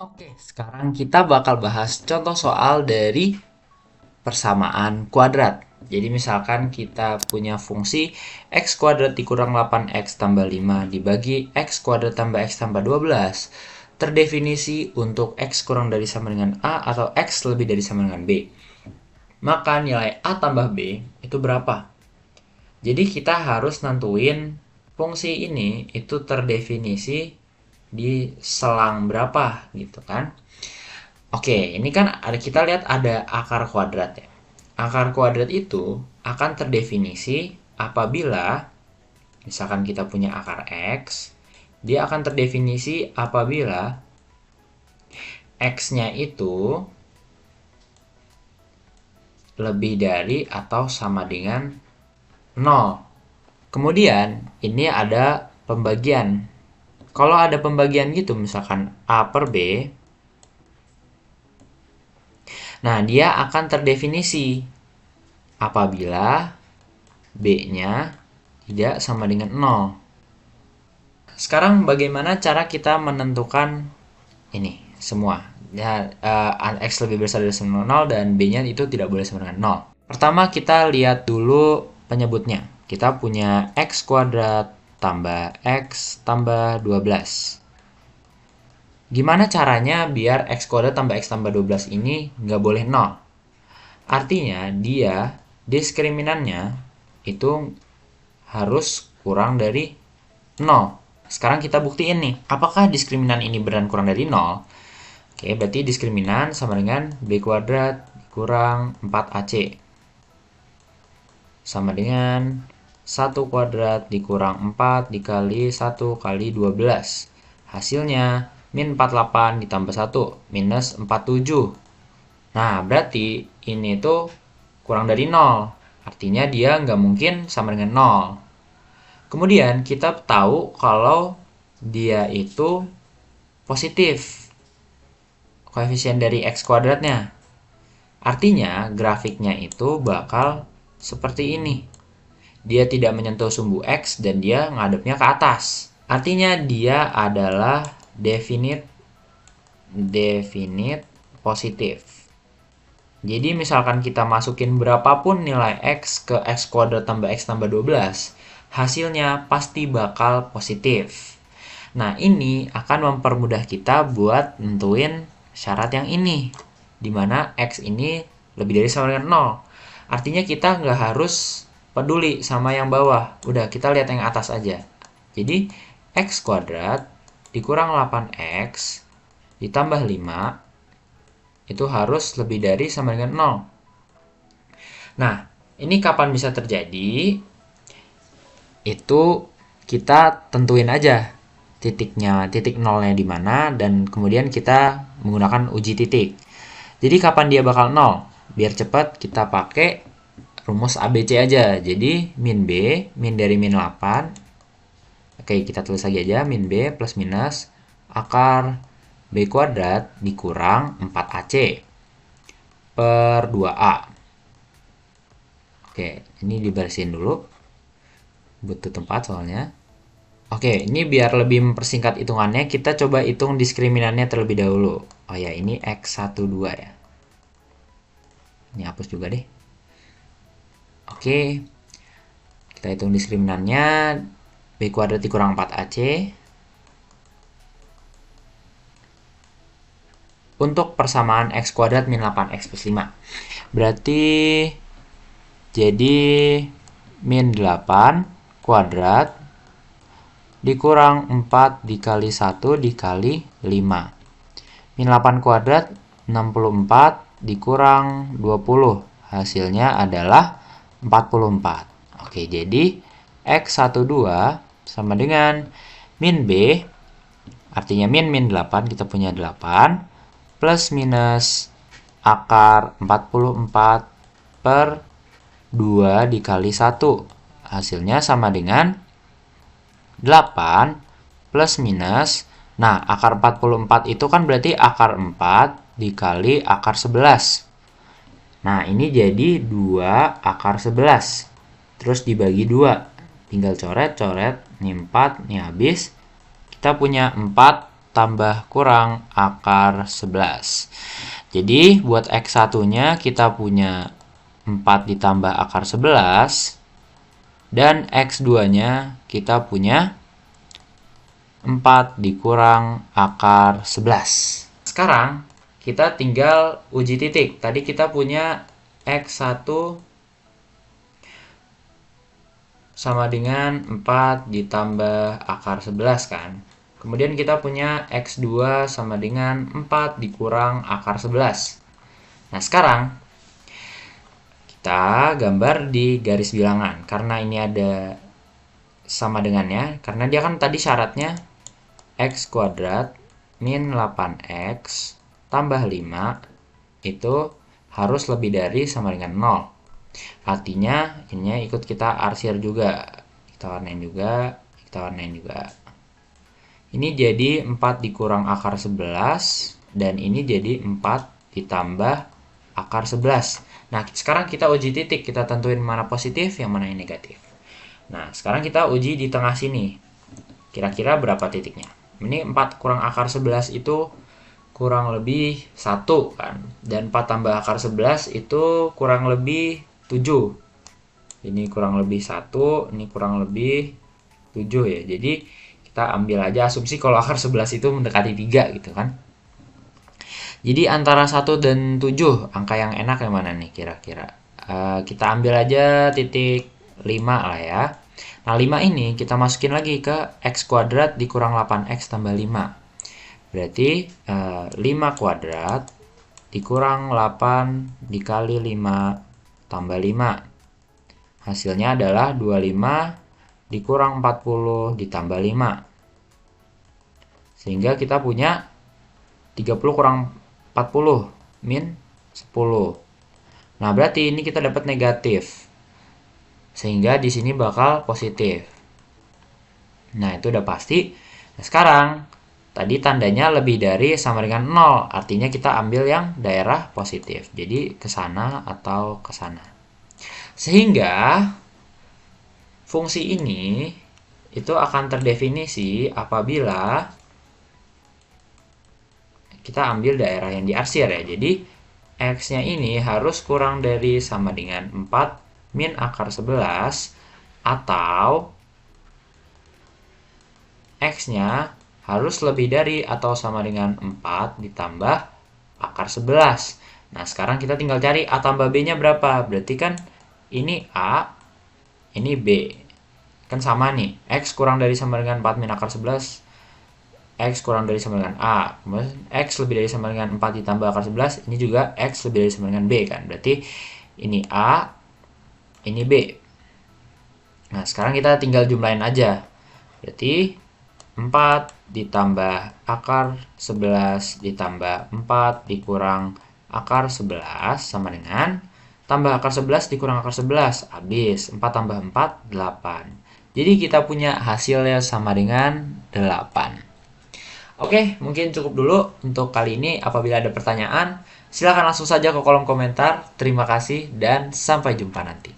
Oke, sekarang kita bakal bahas contoh soal dari persamaan kuadrat. Jadi misalkan kita punya fungsi x kuadrat dikurang 8x tambah 5 dibagi x kuadrat tambah x tambah 12 terdefinisi untuk x kurang dari sama dengan a atau x lebih dari sama dengan b. Maka nilai a tambah b itu berapa? Jadi kita harus nentuin fungsi ini itu terdefinisi di selang berapa gitu kan. Oke, ini kan kita lihat ada akar kuadrat ya. Akar kuadrat itu akan terdefinisi apabila misalkan kita punya akar x, dia akan terdefinisi apabila x-nya itu lebih dari atau sama dengan 0. Kemudian ini ada pembagian. Kalau ada pembagian gitu misalkan a per b, nah dia akan terdefinisi apabila b-nya tidak sama dengan 0. Sekarang bagaimana cara kita menentukan ini semua? Ya, x lebih besar dari sama dengan 0 dan b-nya itu tidak boleh sama dengan 0. Pertama kita lihat dulu penyebutnya. Kita punya x kuadrat tambah x tambah 12. Gimana caranya biar x kuadrat tambah x tambah 12 ini nggak boleh 0? Artinya dia diskriminannya itu harus kurang dari 0. Sekarang kita buktiin nih, apakah diskriminan ini beneran kurang dari 0? Oke, berarti diskriminan sama dengan b kuadrat kurang 4ac. Sama dengan 1 kuadrat dikurang 4 dikali 1 kali 12. Hasilnya min 48 ditambah 1, minus 47. Nah, berarti ini tuh kurang dari 0. Artinya dia nggak mungkin sama dengan 0. Kemudian kita tahu kalau dia itu positif. Koefisien dari x kuadratnya. Artinya grafiknya itu bakal seperti ini. Dia tidak menyentuh sumbu x dan dia ngadepnya ke atas. Artinya dia adalah definite positif. Jadi misalkan kita masukin berapapun nilai x ke x kuadrat tambah x tambah 12, hasilnya pasti bakal positif. Nah, ini akan mempermudah kita buat nentuin syarat yang ini, di mana x ini lebih dari sama dengan 0. Artinya kita nggak harus peduli sama yang bawah. Udah, kita lihat yang atas aja. Jadi, x kuadrat dikurang 8x ditambah 5 itu harus lebih dari sama dengan 0. Nah, ini kapan bisa terjadi? Itu kita tentuin aja titiknya, titik nolnya di mana, dan kemudian kita menggunakan uji titik. Jadi kapan dia bakal 0? Biar cepat kita pakai rumus ABC aja. Jadi min B, min dari min 8. Oke, kita tulis lagi aja, min B plus minus akar B kuadrat dikurang 4AC per 2A. Oke, ini dibersihin dulu. Butuh tempat soalnya. Oke, ini biar lebih mempersingkat hitungannya, kita coba hitung diskriminannya terlebih dahulu. Oh ya, ini x12 ya. Ini hapus juga deh. Oke, kita hitung diskriminannya. B kuadrat dikurang 4AC. Untuk persamaan x kuadrat min 8x plus 5. Berarti jadi min 8 kuadrat dikurang 4 dikali 1 dikali 5. Min 8 kuadrat 64 dikurang 20. Hasilnya adalah 44. Oke, jadi x12 sama dengan min b, artinya min 8, kita punya 8, plus minus akar 44 per 2 dikali 1. Hasilnya sama dengan 8 plus minus. Nah, akar 44 itu kan berarti akar 4 dikali akar 11. Nah, ini jadi 2 akar 11. Terus dibagi 2. Tinggal coret-coret. Ini 4, ini habis. Kita punya 4 tambah kurang akar 11. Jadi buat X1-nya kita punya 4 ditambah akar 11. Dan X2-nya kita punya 4 dikurang akar 11. Sekarang kita tinggal uji titik. Tadi kita punya X1 sama dengan 4 ditambah akar 11 kan. Kemudian kita punya X2 sama dengan 4 dikurang akar 11. Nah, sekarang kita gambar di garis bilangan. Karena ini ada sama dengannya, karena dia kan tadi syaratnya X kuadrat min 8X tambah 5 itu harus lebih dari sama dengan 0. Artinya ininya ikut kita arsir juga. Kita warnain juga, kita warnain juga. Ini jadi 4 dikurang akar 11 dan ini jadi 4 ditambah akar 11. Nah, sekarang kita uji titik, kita tentuin mana positif, yang mana yang negatif. Nah, sekarang kita uji di tengah sini. Kira-kira berapa titiknya? Ini 4 kurang akar 11 itu kurang lebih 1 kan. Dan 4 tambah akar 11 itu kurang lebih 7. Ini kurang lebih 1, ini kurang lebih 7 ya. Jadi kita ambil aja asumsi kalau akar 11 itu mendekati 3 gitu kan. Jadi antara 1 dan 7, angka yang enak yang mana nih kira-kira? Kita ambil aja titik 5 lah ya. Nah, 5 ini kita masukin lagi ke X kuadrat dikurang 8X tambah 5. Berarti 5 kuadrat dikurang 8 dikali 5 tambah 5. Hasilnya adalah 25 dikurang 40 ditambah 5. Sehingga kita punya 30 kurang 40 min 10. Nah, berarti ini kita dapat negatif. Sehingga di sini bakal positif. Nah, itu udah pasti. Nah, sekarang tadi tandanya lebih dari sama dengan 0. Artinya kita ambil yang daerah positif. Jadi ke sana atau ke sana. Sehingga fungsi ini itu akan terdefinisi apabila kita ambil daerah yang diarsir ya. Jadi X-nya ini harus kurang dari sama dengan 4 min akar 11 atau X-nya harus lebih dari atau sama dengan 4 ditambah akar 11. Nah, sekarang kita tinggal cari A tambah B-nya berapa. Berarti kan ini A, ini B. Kan sama nih. X kurang dari sama dengan 4 min akar 11. X kurang dari sama dengan A. Kemudian X lebih dari sama dengan 4 ditambah akar 11. Ini juga X lebih dari sama dengan B kan. Berarti ini A, ini B. Nah, sekarang kita tinggal jumlahin aja. Berarti 4 ditambah akar 11 ditambah 4 dikurang akar 11 sama dengan tambah akar 11 dikurang akar 11. Habis 4 tambah 4, 8. Jadi kita punya hasilnya sama dengan 8. Oke, mungkin cukup dulu untuk kali ini. Apabila ada pertanyaan, silakan langsung saja ke kolom komentar. Terima kasih dan sampai jumpa nanti.